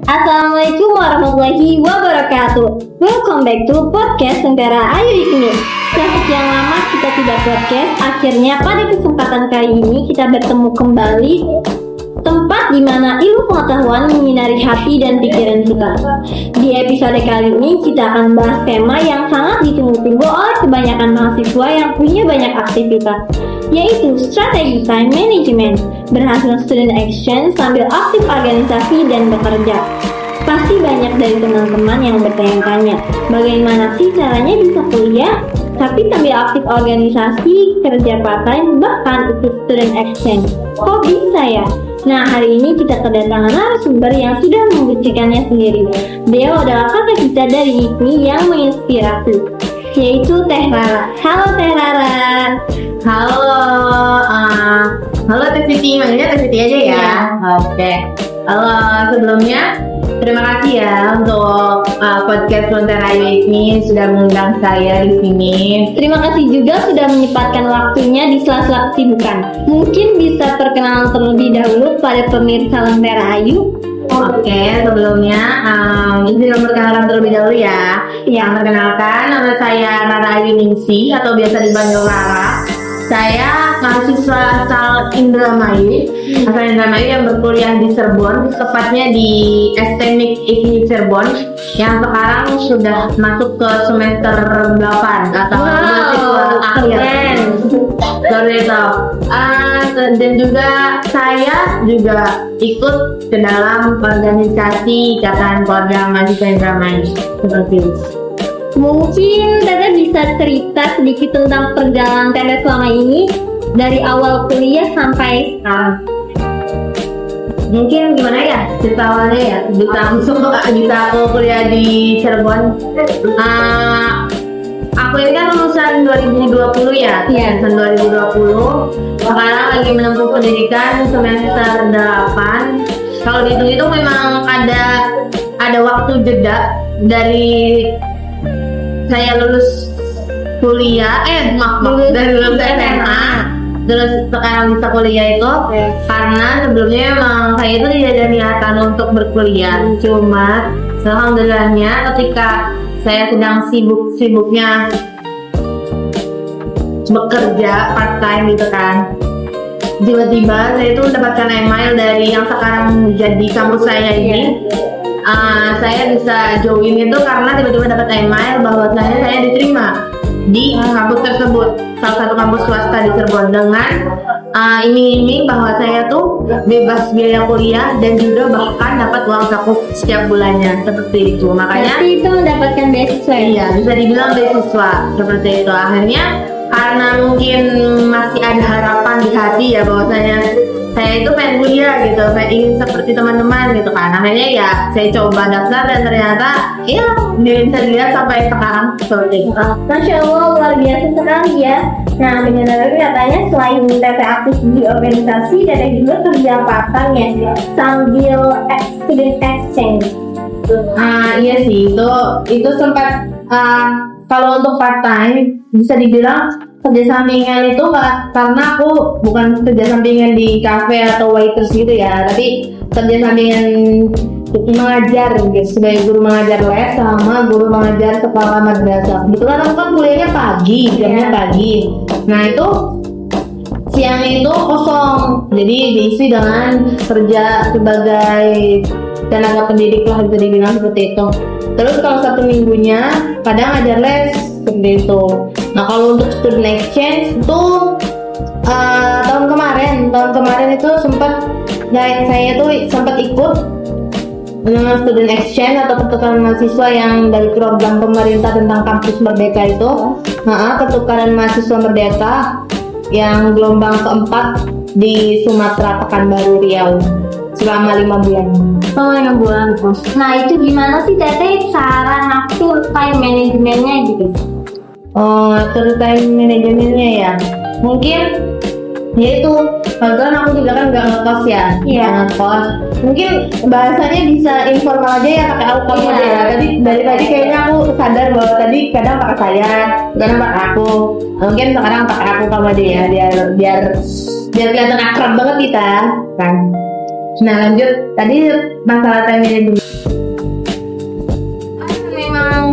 Assalamualaikum warahmatullahi wabarakatuh. Welcome back to podcast Lentera Ayu Hikmi. Setelah sekian lama kita tidak podcast, akhirnya pada kesempatan kali ini kita bertemu kembali, tempat di mana ilmu pengetahuan menyinari hati dan pikiran kita. Di episode kali ini kita akan bahas tema yang sangat ditunggu-tunggu oleh kebanyakan mahasiswa yang punya banyak aktivitas, yaitu strategi time management, berhasil student action sambil aktif organisasi dan bekerja. Pasti banyak dari teman-teman yang bertanya-tanya, bagaimana sih caranya bisa kuliah tapi sambil aktif organisasi, kerja part-time, bahkan ikut student action? Kok bisa ya? Nah, hari ini kita kedatangan narasumber yang sudah membuktikannya sendiri. Beliau adalah kakak kita dari IPMI yang menginspirasi, yaitu Teh Rara. Halo Teh Rara. Halo Teh Siti, manggilnya Teh Siti aja ya. Iya. Oke. Halo, sebelumnya terima kasih ya untuk podcast Lentera Ayu ini sudah mengundang saya di sini. Terima kasih juga sudah menyempatkan waktunya di sela-sela kesibukan. Mungkin bisa perkenalan terlebih dahulu pada pemirsa Lentera Ayu. Oke, sebelumnya izin memperkenalkan terlebih dahulu ya. Yang perkenalkan, nama saya Rara Ayu Ningsi atau biasa dipanggil Rara. Saya mahasiswa asal Indramayu yang berkuliah di Cirebon, tepatnya di STMIK IPMI Cirebon, yang sekarang sudah masuk ke semester 8 atau mahasiswa akhir. Seperti itu. Dan juga saya juga ikut ke dalam organisasi Ikatan Keluarga Mahasiswa Indramayu seperti itu. Mungkin Tete bisa cerita sedikit tentang perjalanan Tete selama ini dari awal kuliah sampai sekarang. Mungkin gimana ya cerita awalnya ya, bisa aku kuliah di Cirebon. Aku ini kan lulusan 2020 ya, Iya. lulusan 2020. Sekarang lagi menempuh pendidikan semester 8. Kalau dihitung-hitung memang ada waktu jeda dari saya lulus kuliah, dari lulus SMA, terus sekarang bisa kuliah itu karena sebelumnya emang saya itu tidak ada niatan untuk berkuliah. Cuma alhamdulillahnya ketika saya sedang sibuk-sibuknya bekerja part time gitu kan, tiba-tiba saya itu mendapatkan email dari yang sekarang jadi kampus saya ini. Saya bisa join itu karena tiba-tiba dapat email bahwa saya diterima di kampus tersebut, salah satu kampus swasta di Cirebon, dengan iming-iming bahwa saya tuh bebas biaya kuliah dan juga bahkan dapat uang saku setiap bulannya, seperti itu. Makanya Berarti itu mendapatkan beasiswa ya? iya, bisa dibilang beasiswa seperti itu. Akhirnya karena mungkin masih ada harapan di hati ya bahwasanya saya itu pengen kuliah gitu, ingin seperti teman-teman gitu kan. Akhirnya ya saya coba daftar dan ternyata ya bisa dilihat sampai sekarang seperti itu. Masya Allah, luar biasa sekali ya. Nah, dengan Tete katanya selain Tete aktif di organisasi, Tete juga kerja part-time ya, sambil student exchange. Iya sih, itu sempat kalau untuk part time bisa dibilang kerja sampingan itu nggak, karena aku bukan kerja sampingan di cafe atau waiters gitu ya, tapi kerja sampingan mengajar gitu, sebagai guru mengajar les sama guru mengajar kepala madrasah. Kebetulan aku kan kuliahnya pagi, jamnya pagi. Nah itu siang itu kosong, jadi diisi dengan kerja sebagai tenaga pendidik lah, bisa dibilang seperti itu. Terus kalau satu minggunya kadang ngajar les seperti itu. Nah kalau untuk student exchange itu tahun kemarin itu saya tuh sempat ikut dengan student exchange atau pertukaran mahasiswa yang dari program pemerintah tentang kampus merdeka itu. Pertukaran mahasiswa merdeka yang gelombang keempat di Sumatera Pekanbaru Riau selama 5 bulan. Oh, 5 bulan. Nah, itu gimana sih Tete cara ngatur time manajemennya gitu? Time manajemennya ya, mungkin yaitu kebetulan aku juga kan nggak ngekos ya, ngekos. Mungkin bahasanya bisa informal aja ya, pakai aku kamu aja ya. Dari tadi kayaknya aku sadar bahwa tadi kadang pakai saya, kadang pakai aku. Mungkin sekarang pakai aku kamu aja ya, biar kelihatan akrab banget kita kan. Nah lanjut, tadi masalah time management. Memang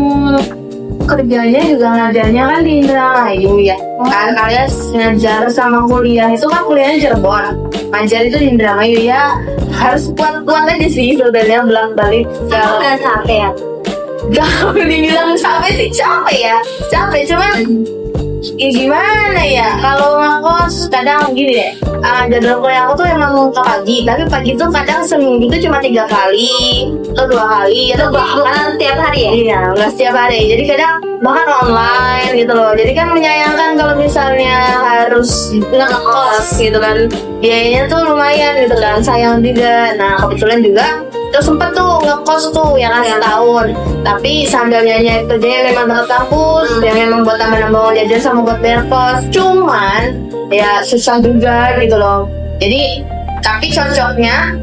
kerjanya juga ngajarnya kan di Indramayu ya. Kan alias ngajar sama kuliah itu kan kuliahnya Cirebon, ngajar itu di Indramayu ya. Harus kuat-kuat aja sih sebenarnya bolak-balik. Nggak capek ya? Kalau dibilang capek sih capek cuman ya gimana ya, kalau ngekos kadang gini deh, jadwal kuliah aku tuh emang ke pagi, tapi pagi tuh kadang seminggu tuh cuma 3 kali atau 2 kali atau bahkan Bukan tiap hari ya? iya nggak setiap hari, jadi kadang bahkan online gitu loh. Jadi kan menyayangkan kalau misalnya harus ngekos gitu kan, biayanya tuh lumayan gitu kan, sayang juga. Nah kebetulan juga terus sempet tuh ngekos tuh ya kan setahun, tapi sambil nyanyi itu dia memang dekat kampus, yang memang buat tambah-nambah uang jajan sama buat bayar kos. Cuman ya susah juga gitu loh. Jadi tapi cocoknya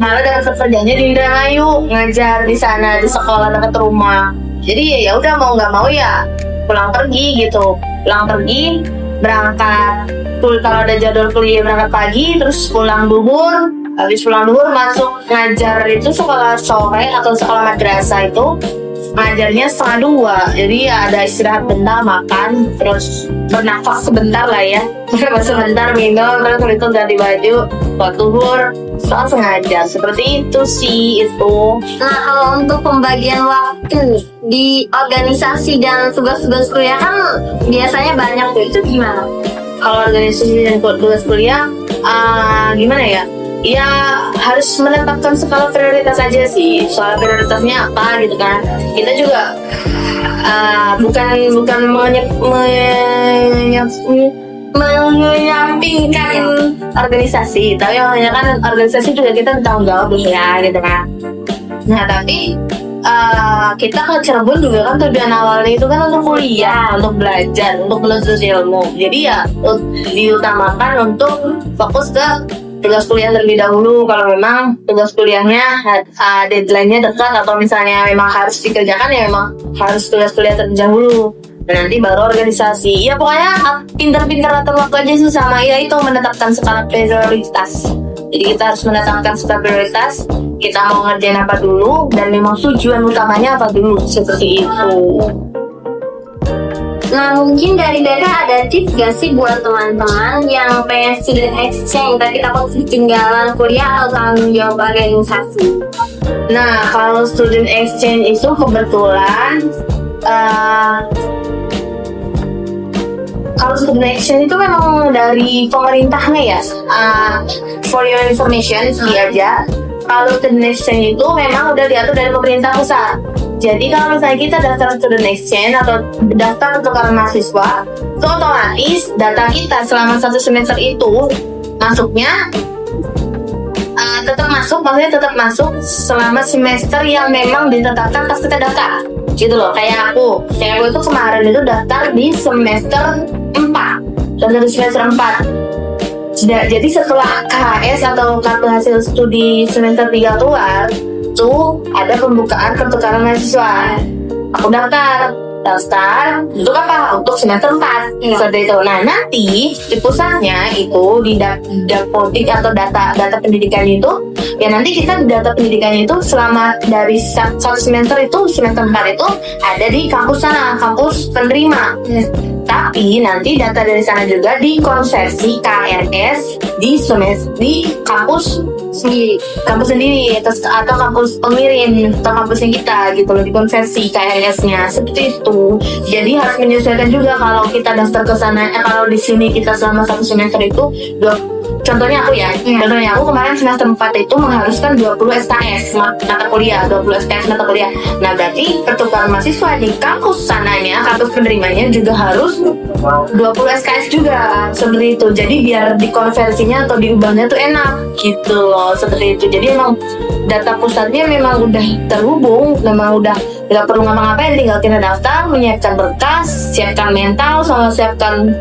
malah dengan kerjanya di Indramayu, ngajar di sana di sekolah dekat rumah. Jadi ya udah mau nggak mau ya pulang pergi gitu, pulang pergi berangkat. Kalau ada jadwal kuliah berangkat pagi, terus pulang duhur. Habis pulang duhur masuk ngajar itu sekolah sore atau sekolah madrasah itu ngajarnya 1:30. Jadi ya ada istirahat bentar, makan, terus bernafas sebentar lah ya. Sebentar minum, terus itu ganti baju, buat duhur, langsung ngajar. Seperti itu sih itu. Nah, kalau untuk pembagian waktu di organisasi dan tugas-tugas kuliah kan biasanya banyak tuh, itu gimana? Kalau organisasi dan tugas kuliah, gimana ya? Ya harus menetapkan skala prioritas aja sih. Soal prioritasnya apa gitu kan. Kita juga bukan menyampingkan organisasi, tapi makanya kan organisasi juga kita bertanggung jawab ya gitu kan. Nah tapi kita ke Cirebon juga kan tujuan awalnya itu kan untuk kuliah, untuk belajar, untuk menuntut ilmu. Jadi ya diutamakan untuk fokus ke tugas kuliah terlebih dahulu. Kalau memang tugas kuliahnya deadline-nya dekat atau misalnya memang harus dikerjakan, ya memang harus tugas kuliah terlebih dahulu. Dan nanti baru organisasi. Ya pokoknya pintar-pintar atur waktu aja sih, sama ya itu menetapkan skala prioritas. Jadi kita harus menetapkan skala prioritas. Kita mau ngerjain apa dulu dan memang tujuan utamanya apa dulu, seperti itu. Nah, mungkin dari BK ada tips gak sih buat teman-teman yang pengen student exchange tapi takut ketinggalan kuliah atau tanggung jawab organisasi? Nah, kalau student exchange itu kebetulan kalau student exchange itu memang dari pemerintahnya ya. For your information, aja. Kalau student exchange itu memang udah diatur dari pemerintah pusat. Jadi kalau misalnya kita daftar student exchange atau daftar pertukaran mahasiswa, itu otomatis data kita selama 1 semester itu masuknya maksudnya tetap masuk selama semester yang memang ditetapkan pas kita daftar. Gitu loh, kayak aku itu kemarin itu daftar di semester 4 dan dari semester 4. Jadi setelah KHS atau kartu hasil studi semester 3 keluar, tuh ada pembukaan pertukaran mahasiswa. Aku daftar untuk apa? Untuk semester 4. Seperti itu. Nah nanti di pusatnya itu di dapodik atau data pendidikan itu, ya nanti kita data pendidikannya itu selama dari 1 semester itu, semester 4 itu ada di kampus sana, kampus penerima. Tapi nanti data dari sana juga dikonversi KRS di kampus sendiri atau kampus pengirim atau kampusnya kita gitu loh, dikonversi KRS-nya seperti itu. Jadi harus menyesuaikan juga kalau kita daftar ke sana. Kalau di sini kita selama 1 semester itu contohnya aku kemarin semester 4 itu mengharuskan 20 SKS mata kuliah, 20 SKS mata kuliah. Nah berarti pertukaran mahasiswa di kampus sananya, kampus penerimanya juga harus 20 SKS juga, seperti itu. Jadi biar dikonversinya atau diubahnya tuh enak gitu loh, seperti itu. Jadi emang data pusatnya memang udah terhubung, memang udah nggak perlu ngapa-ngapain, tinggal kita daftar, menyiapkan berkas, siapkan mental, sama siapkan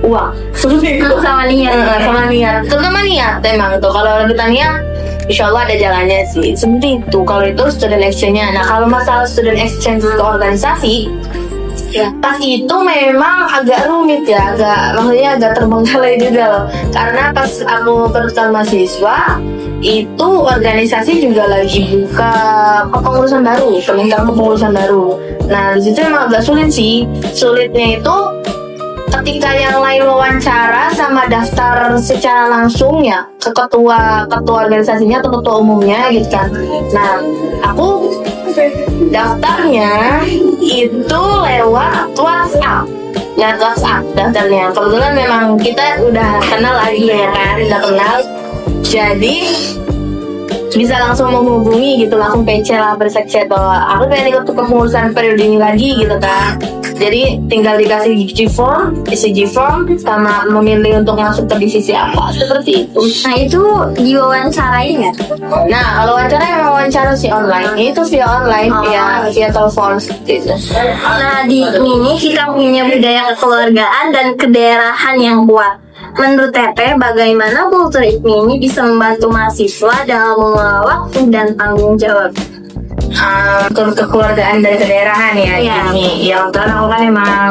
uang, seperti itu. Sama niat. Terutama niat emang tuh. Kalau kita niat, insya Allah ada jalannya sih. Seperti itu. Kalau itu student exchange-nya. Nah kalau masalah student exchange ke organisasi, ya pas itu memang agak rumit ya, maksudnya agak terbengkalai juga loh. Karena pas aku pertukaran mahasiswa itu organisasi juga lagi buka kepengurusan baru, permintaan kepengurusan baru. Nah di situ emang agak sulit sih. Sulitnya itu ketika yang lain wawancara sama daftar secara langsung ya ke ketua organisasinya atau ketua umumnya gitu kan. Nah aku daftarnya itu lewat WhatsApp. Lewat WhatsApp daftarnya. Kebetulan memang kita udah kenal lagi ya kan, udah kenal. Jadi bisa langsung menghubungi gitu, langsung PC lah berseksi bahwa aku pengen ikut kepengurusan periode ini lagi gitu kan. Jadi tinggal dikasih G-form, isi G-form sama memilih untuk masuk ke divisi apa, seperti itu. Nah itu diwawancarain nggak? Nah kalau wawancara emang wawancara sih online, itu via online ya, via telepon gitu. Nah di ini kita punya budaya kekeluargaan dan kedaerahan yang kuat. Menurut Teteh, bagaimana kultur IKMI ini bisa membantu mahasiswa dalam mengelola waktu dan tanggung jawab? Kekeluargaan dari kedaerahan ya, ini yang karena aku kan emang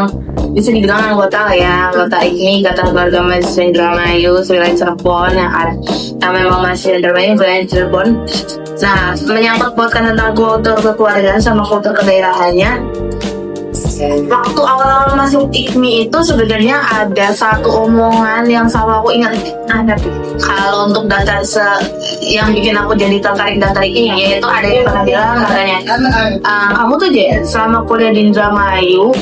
bisa dibilang anggota lah ya, anggota IKMI, Ikatan Keluarga Mahasiswa Indramayu wilayah Cirebon yang ada. Nah memang mahasiswa Indramayu wilayah Cirebon. Nah menyangkut pautkan tentang kultur kekeluargaan sama kultur kedaerahannya. Waktu awal-awal masuk IKMI itu sebenarnya ada satu omongan yang selalu aku ingat. Ada kalau untuk daftar yang bikin aku jadi tertarik daftar IKMI, yaitu ada yang pernah bilang katanya, kamu tuh Jen selama kuliah di Indramayu,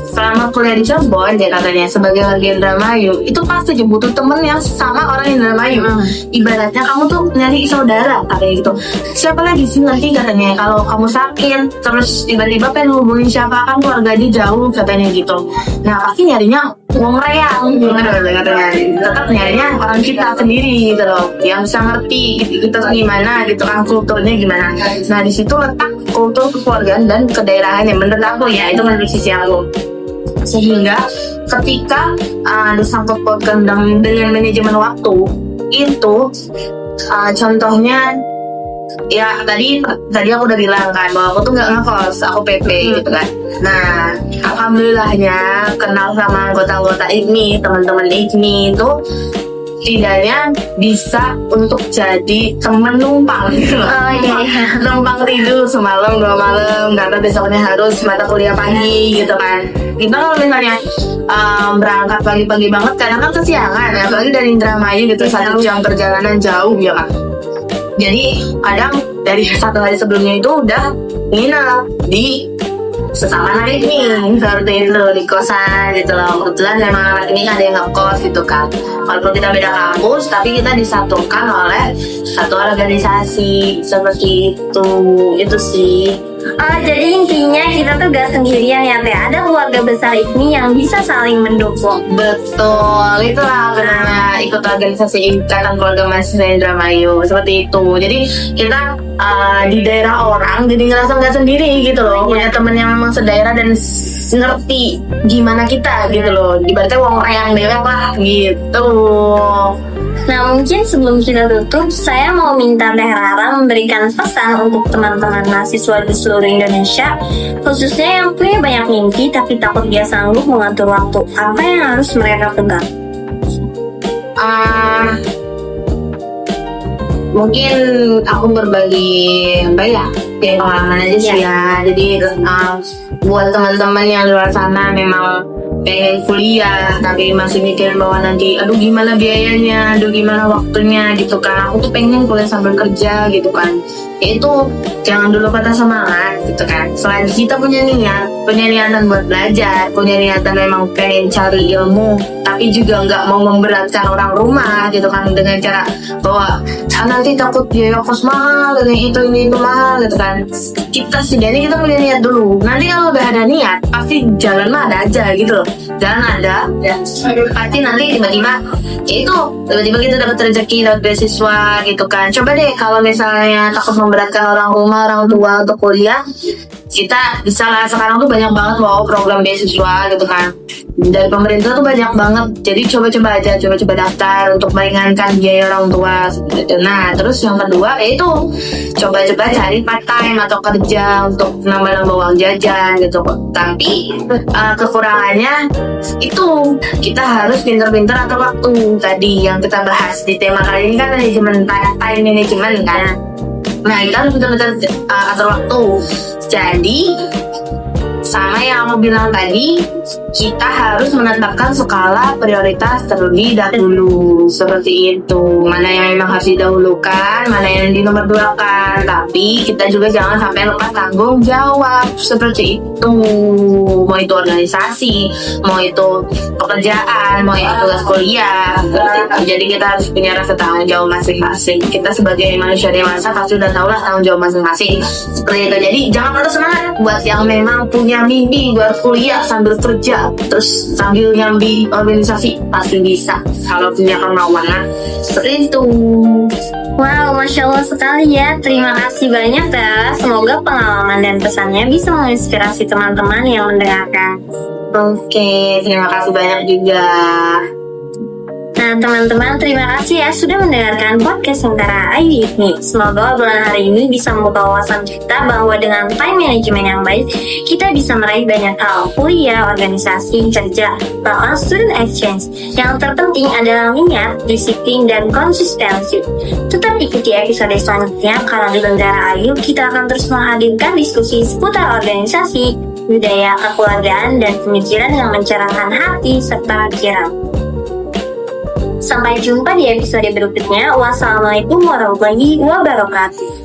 selama kuliah di Cirebon dia katanya sebagai warga Indramayu itu pasti butuh temen yang sama orang Indramayu. Ibaratnya kamu tuh nyari saudara katanya gitu. Siapa lagi sih nanti katanya kalau kamu sakit terus tiba-tiba pengen hubungin siapa kan keluarga dia jauh katanya gitu. Nah pasti nyarinya wong reyang katanya, tetap nyarinya orang kita sendiri gitu loh, yang bisa ngerti kita gimana gitu kan, kulturnya gimana. Nah di situ letak kultur kekeluargaan dan kedaerahannya menurut aku ya, itu menurut sisi aku. Sehingga ketika disangkut pautkan dengan manajemen waktu itu, contohnya ya tadi aku udah bilang kan bahwa aku tuh nggak ngekos, aku PP gitu kan. Nah alhamdulillahnya kenal sama anggota-anggota IKMI, teman-teman IKMI itu setidaknya bisa untuk jadi temen numpang gitu. Numpang tidur semalam 2 malam karena besoknya harus mata kuliah pagi gitu kan. Kita kalau misalnya berangkat pagi-pagi banget karena kan kesiangan ya, apalagi dari Indramayu gitu, 1 jam perjalanan jauh ya kan. Jadi kadang dari 1 hari sebelumnya itu udah nginep di sesama anak IKMI seperti itu, di kosan gitu loh. Kebetulan memang anak ini ada yang ngekos gitu kan. Walaupun kita beda kampus tapi kita disatukan oleh satu organisasi seperti itu sih. Jadi intinya kita tuh gak sendirian ya Teh, ada keluarga besar IKMI yang bisa saling mendukung. Betul, itulah karena ikut organisasi Ikatan Keluarga Mahasiswa Indramayu seperti itu. Jadi kita di daerah orang jadi ngerasa nggak sendiri gitu loh, punya temen yang memang sedaerah dan ngerti gimana kita gitu loh, ibaratnya wong reyang dewek lah gitu. Nah mungkin sebelum kita tutup, saya mau minta Teh Rara memberikan pesan untuk teman-teman mahasiswa di seluruh Indonesia, khususnya yang punya banyak mimpi tapi takut dia sanggup mengatur waktu. Apa yang harus mereka pegang? Mungkin aku berbagi apa ya, pengalaman aja sih ya. Jadi buat teman-teman yang di luar sana memang pengen kuliah tapi masih mikirin bahwa nanti aduh gimana biayanya, aduh gimana waktunya gitu kan. Aku tuh pengen kuliah sambil kerja gitu kan. Itu jangan dulu patah semangat gitu kan. Selain kita punya niatan buat belajar, punya niatan memang pengen cari ilmu, tapi juga nggak mau memberatkan orang rumah gitu kan dengan cara bahwa nanti takut biaya kos mahal, ini itu mahal gitu kan. Kita setidaknya kita punya niat dulu. Nanti kalau udah ada niat, pasti jalan mah ada aja gitu loh. Jalan ada, ya pasti nanti tiba-tiba kita dapat rezeki, dapat beasiswa gitu kan. Coba deh kalau misalnya takut memberatkan orang rumah, orang tua untuk kuliah, kita bisa lah, sekarang tuh banyak banget loh program beasiswa gitu kan dari pemerintah tuh banyak banget. Jadi coba-coba aja, coba-coba daftar untuk meringankan biaya orang tua gitu. Nah terus yang kedua yaitu coba-coba cari part time atau kerja untuk nambah-nambah uang jajan gitu. Tapi kekurangannya itu kita harus pinter-pinter atur waktu. Tadi yang kita bahas di tema kali ini kan manajemen time management kan. Nah kita harus benar-benar atur waktu. Jadi sama yang aku bilang tadi, kita harus menetapkan skala prioritas terlebih dahulu. Seperti itu. Mana yang memang harus didahulukan, mana yang dinomorduakan. Tapi kita juga jangan sampai lepas tanggung jawab. Seperti itu. Mau itu organisasi, mau itu pekerjaan, mau itu tugas kuliah. Jadi kita harus punya rasa tanggung jawab masing-masing. Kita sebagai manusia dewasa pasti udah tahu lah tanggung jawab masing-masing. Seperti itu. Jadi jangan patah semangat buat yang memang punya mimpi buat kuliah sambil kerja, terus sambil nyambi organisasi pasti bisa kalau punya kemauan. Seperti itu. Wow, Masya Allah sekali ya. Terima kasih banyak ya. Semoga pengalaman dan pesannya bisa menginspirasi teman-teman yang mendengarkan. Oke, terima kasih banyak juga. Nah teman-teman, terima kasih ya sudah mendengarkan podcast Sementara Ayu Hikmi. Semoga obrolan hari ini bisa membuka wawasan kita bahwa dengan time management yang baik, kita bisa meraih banyak hal, kuliah, organisasi, kerja, bahkan student exchange. Yang terpenting adalah niat, disiplin, dan konsistensi. Tetap ikuti episode selanjutnya karena di Sementara Ayu kita akan terus menghadirkan diskusi seputar organisasi, budaya, kekeluargaan, dan pemikiran yang mencerahkan hati serta pikiran. Sampai jumpa di episode berikutnya. Wassalamualaikum warahmatullahi wabarakatuh.